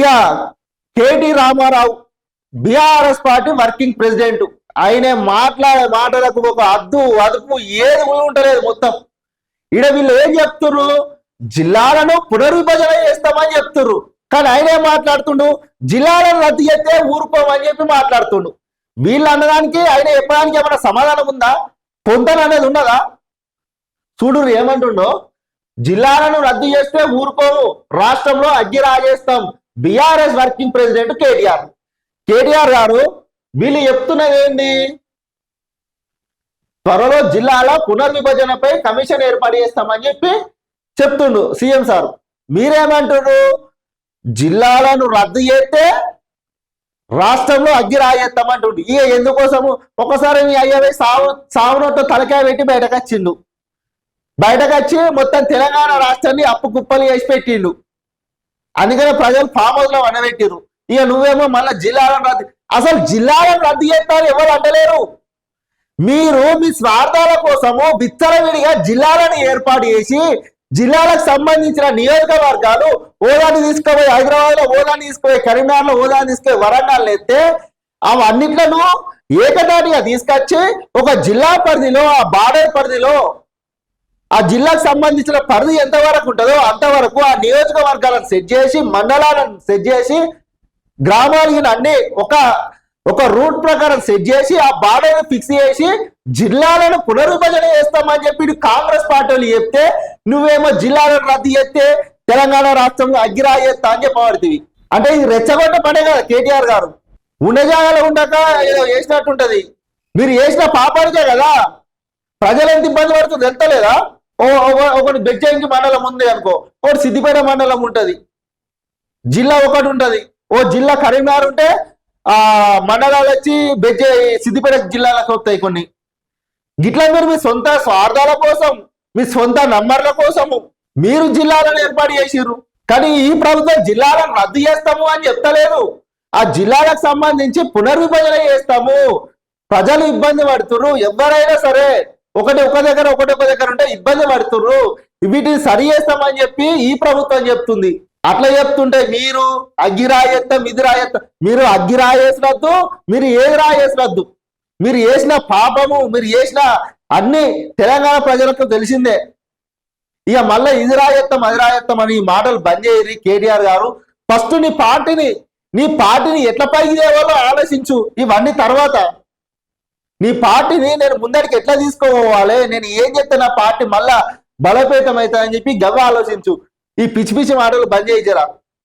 ఇక KT Ramarao BRS party working president. ఆయన మాట్లాడే మాటలకు ఒక అదుపు ఏది ఉంటలేదు మొత్తం. ఈడ వీళ్ళు ఏం చెప్తుర్రు, జిల్లాలను పునర్విభజన చేస్తామని చెప్తుర్రు. కానీ ఆయన ఏం మాట్లాడుతుండు, జిల్లాలను రద్దు చేస్తే ఊరుకోమని చెప్పి మాట్లాడుతుండు. వీళ్ళు అన్నదానికి ఆయన చెప్పడానికి ఏమైనా సమాధానం ఉందా, పొందన అనేది ఉన్నదా? చూడు ఏమంటుండో, జిల్లాలను రద్దు చేస్తే ఊరుకోము, రాష్ట్రంలో అగ్గి రాజేస్తాం. బీఆర్ఎస్ వర్కింగ్ ప్రెసిడెంట్ కేటీఆర్ గారు వీళ్ళు చెప్తున్నది ఏంటి, త్వరలో జిల్లాల పునర్విభజనపై కమిషన్ ఏర్పాటు చేస్తామని చెప్పి చెప్తుండు సీఎం సార్. మీరేమంటారు, జిల్లాలను రద్దు చేస్తే రాష్ట్రంలో అగ్గి రాజేస్తామంటుండు. ఇక ఎందుకోసము, ఒకసారి మీ అయ్యవే సావునోతో తలకాయ పెట్టి బయటకు వచ్చిండు. బయటకు వచ్చి మొత్తం తెలంగాణ రాష్ట్రాన్ని అప్పు కుప్పలు చేసి పెట్టిండు. అందుకనే ప్రజలు ఫామ్ హౌస్ లో వనబెట్టిరు. ఇక నువ్వేమో మళ్ళీ జిల్లాలను రద్దు, అసలు జిల్లాలను రద్దు చేస్తారని ఎవరు అంటలేరు. మీరు మీ స్వార్థాల కోసము విచ్చలవిడిగా జిల్లాలను ఏర్పాటు చేసి జిల్లాలకు సంబంధించిన నియోజకవర్గాలు హోదాని తీసుకుపోయి హైదరాబాద్ లో హోదాని తీసుకుపోయి కరీంనగర్ లో హోదాని తీసుకుపోయి వరంగల్ ఎత్తే అవన్నిట్లను ఏకదాటిగా తీసుకొచ్చి ఒక జిల్లా పరిధిలో, ఆ బార్డర్ పరిధిలో, ఆ జిల్లాకు సంబంధించిన పరిధి ఎంతవరకు ఉంటుందో అంతవరకు ఆ నియోజకవర్గాలను సెట్ చేసి, మండలాలను సెట్ చేసి, గ్రామాలకి అన్ని ఒక రూట్ ప్రకారం సెట్ చేసి ఆ బార్డర్ ఫిక్స్ చేసి జిల్లాలను పునర్విభజన చేస్తామని చెప్పి కాంగ్రెస్ పార్టీలు చెప్తే, నువ్వేమో జిల్లాలను రద్దు చేస్తే తెలంగాణ రాష్ట్రంలో అగ్గిరా చేస్తా అని చెప్పబడుతుంది. అంటే ఇది రెచ్చగొట్ట పనే కదా కేటీఆర్ గారు. ఉన్న జాగాలో ఉండక ఏదో చేసినట్టుంటది. మీరు చేసిన పాపానికే కదా ప్రజలు ఎంత ఇబ్బంది పడుతుంది ఎంత లేదా. ఒకటి బెజ్జంకి మండలం ఉంది అనుకో, ఒకటి సిద్దిపేట మండలం ఉంటది, జిల్లా ఒకటి ఉంటది. ఓ జిల్లా కరీంనగర్ ఉంటే ఆ మండలాలు వచ్చి సిద్దిపేట జిల్లాలకు వస్తాయి కొన్ని. గిట్లా మీరు మీ సొంత స్వార్థాల కోసం, మీ సొంత నంబర్ల కోసము మీరు జిల్లాలను ఏర్పాటు చేసిర్రు. కానీ ఈ ప్రభుత్వం జిల్లాలను రద్దు చేస్తాము అని చెప్తలేదు. ఆ జిల్లాలకు సంబంధించి పునర్విభజన చేస్తాము. ప్రజలు ఇబ్బంది పడుతుర్రు, ఎవరైనా సరే ఒక దగ్గర ఉంటే ఇబ్బంది పడుతుర్రు, వీటిని సరి చేస్తామని చెప్పి ఈ ప్రభుత్వం చెప్తుంది. అట్లా చెప్తుంటే మీరు అగ్గిరాయేస్తాం ఇది రాయేస్తాం, మీరు అగ్గిరాయేసినద్దు, మీరు ఏది రాయేసినద్దు. మీరు చేసిన పాపము, మీరు చేసిన అన్ని తెలంగాణ ప్రజలకు తెలిసిందే. ఇక మళ్ళీ ఇది రాయేస్తాం అది రాయేస్తాం అని ఈ మాటలు బంద్ చేయరు కేటీఆర్ గారు. ఫస్ట్ నీ పార్టీని ఎట్లా పైకి తేవాలో ఆలోచించు. ఇవన్నీ తర్వాత నీ పార్టీని నేను ముందరికి ఎట్లా తీసుకోవాలి, నేను ఏం చెప్తే నా పార్టీ మళ్ళా బలోపేతం అవుతా అని చెప్పి గవ్వ ఆలోచించు. ఈ పిచ్చి పిచ్చి మాటలు బంద్ చేయించరా.